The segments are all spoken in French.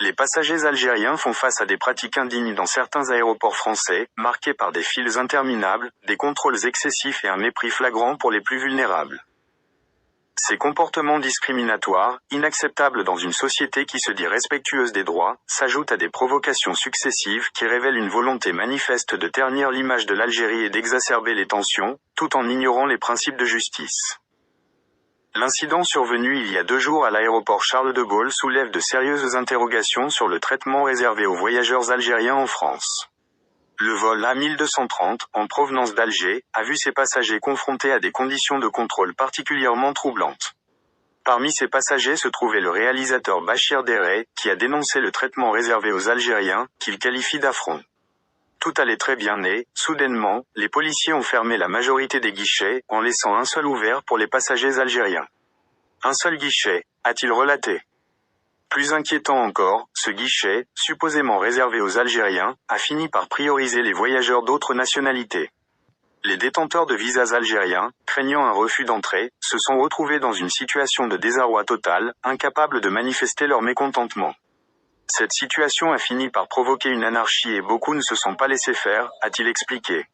Les passagers algériens font face à des pratiques indignes dans certains aéroports français, marqués par des files interminables, des contrôles excessifs et un mépris flagrant pour les plus vulnérables. Ces comportements discriminatoires, inacceptables dans une société qui se dit respectueuse des droits, s'ajoutent à des provocations successives qui révèlent une volonté manifeste de ternir l'image de l'Algérie et d'exacerber les tensions, tout en ignorant les principes de justice. L'incident survenu il y a 2 jours à l'aéroport Charles de Gaulle soulève de sérieuses interrogations sur le traitement réservé aux voyageurs algériens en France. Le vol A1230, en provenance d'Alger, a vu ses passagers confrontés à des conditions de contrôle particulièrement troublantes. Parmi ces passagers se trouvait le réalisateur Bachir Deray, qui a dénoncé le traitement réservé aux Algériens, qu'il qualifie d'affront. Tout allait très bien et, soudainement, les policiers ont fermé la majorité des guichets, en laissant un seul ouvert pour les passagers algériens. Un seul guichet, a-t-il relaté. Plus inquiétant encore, ce guichet, supposément réservé aux Algériens, a fini par prioriser les voyageurs d'autres nationalités. Les détenteurs de visas algériens, craignant un refus d'entrée, se sont retrouvés dans une situation de désarroi total, incapables de manifester leur mécontentement. Cette situation a fini par provoquer une anarchie et beaucoup ne se sont pas laissés faire, a-t-il expliqué.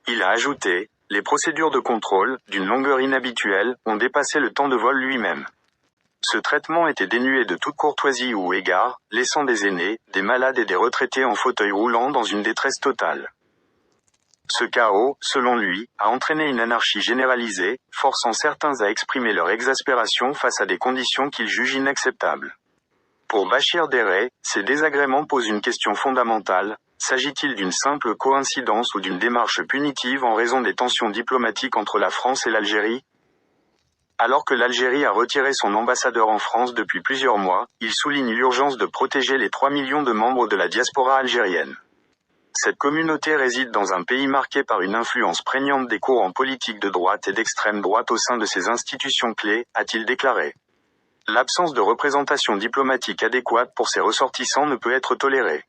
Il a ajouté, les procédures de contrôle, d'une longueur inhabituelle, ont dépassé le temps de vol lui-même. Ce traitement était dénué de toute courtoisie ou égard, laissant des aînés, des malades et des retraités en fauteuil roulant dans une détresse totale. Ce chaos, selon lui, a entraîné une anarchie généralisée, forçant certains à exprimer leur exaspération face à des conditions qu'ils jugent inacceptables. Pour Bachir Deray, ces désagréments posent une question fondamentale, s'agit-il d'une simple coïncidence ou d'une démarche punitive en raison des tensions diplomatiques entre la France et l'Algérie? Alors que l'Algérie a retiré son ambassadeur en France depuis plusieurs mois, il souligne l'urgence de protéger les 3 millions de membres de la diaspora algérienne. Cette communauté réside dans un pays marqué par une influence prégnante des courants politiques de droite et d'extrême droite au sein de ses institutions clés, a-t-il déclaré. L'absence de représentation diplomatique adéquate pour ses ressortissants ne peut être tolérée.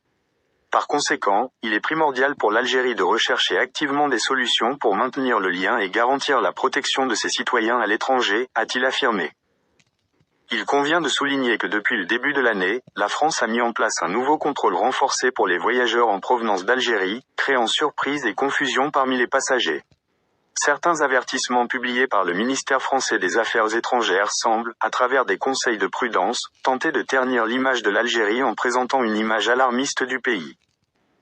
Par conséquent, il est primordial pour l'Algérie de rechercher activement des solutions pour maintenir le lien et garantir la protection de ses citoyens à l'étranger, a-t-il affirmé. Il convient de souligner que depuis le début de l'année, la France a mis en place un nouveau contrôle renforcé pour les voyageurs en provenance d'Algérie, créant surprise et confusion parmi les passagers. Certains avertissements publiés par le ministère français des Affaires étrangères semblent, à travers des conseils de prudence, tenter de ternir l'image de l'Algérie en présentant une image alarmiste du pays.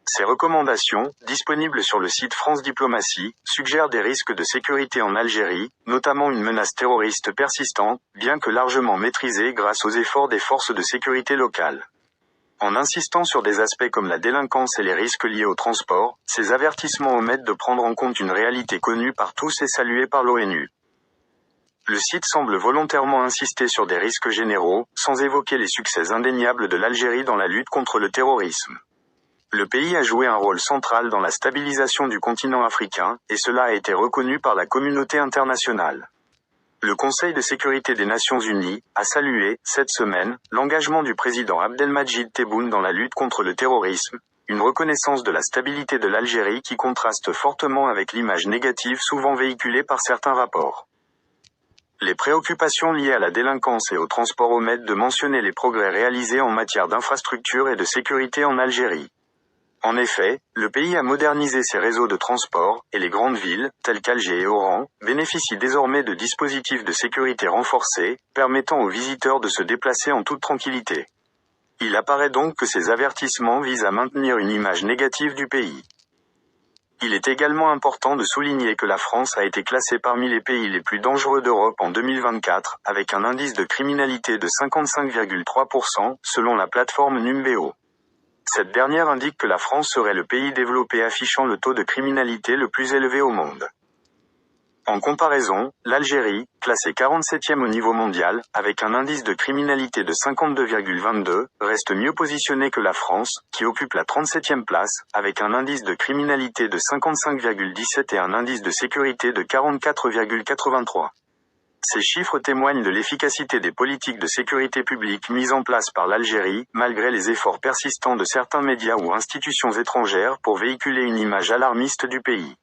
Ces recommandations, disponibles sur le site France Diplomatie, suggèrent des risques de sécurité en Algérie, notamment une menace terroriste persistante, bien que largement maîtrisée grâce aux efforts des forces de sécurité locales. En insistant sur des aspects comme la délinquance et les risques liés au transport, ces avertissements omettent de prendre en compte une réalité connue par tous et saluée par l'ONU. Le site semble volontairement insister sur des risques généraux, sans évoquer les succès indéniables de l'Algérie dans la lutte contre le terrorisme. Le pays a joué un rôle central dans la stabilisation du continent africain, et cela a été reconnu par la communauté internationale. Le Conseil de sécurité des Nations Unies a salué, cette semaine, l'engagement du président Abdelmadjid Tebboune dans la lutte contre le terrorisme, une reconnaissance de la stabilité de l'Algérie qui contraste fortement avec l'image négative souvent véhiculée par certains rapports. Les préoccupations liées à la délinquance et au transport omettent de mentionner les progrès réalisés en matière d'infrastructure et de sécurité en Algérie. En effet, le pays a modernisé ses réseaux de transport, et les grandes villes, telles qu'Alger et Oran, bénéficient désormais de dispositifs de sécurité renforcés, permettant aux visiteurs de se déplacer en toute tranquillité. Il apparaît donc que ces avertissements visent à maintenir une image négative du pays. Il est également important de souligner que la France a été classée parmi les pays les plus dangereux d'Europe en 2024, avec un indice de criminalité de 55,3%, selon la plateforme Numbeo. Cette dernière indique que la France serait le pays développé affichant le taux de criminalité le plus élevé au monde. En comparaison, l'Algérie, classée 47e au niveau mondial, avec un indice de criminalité de 52,22, reste mieux positionnée que la France, qui occupe la 37e place, avec un indice de criminalité de 55,17 et un indice de sécurité de 44,83. Ces chiffres témoignent de l'efficacité des politiques de sécurité publique mises en place par l'Algérie, malgré les efforts persistants de certains médias ou institutions étrangères pour véhiculer une image alarmiste du pays.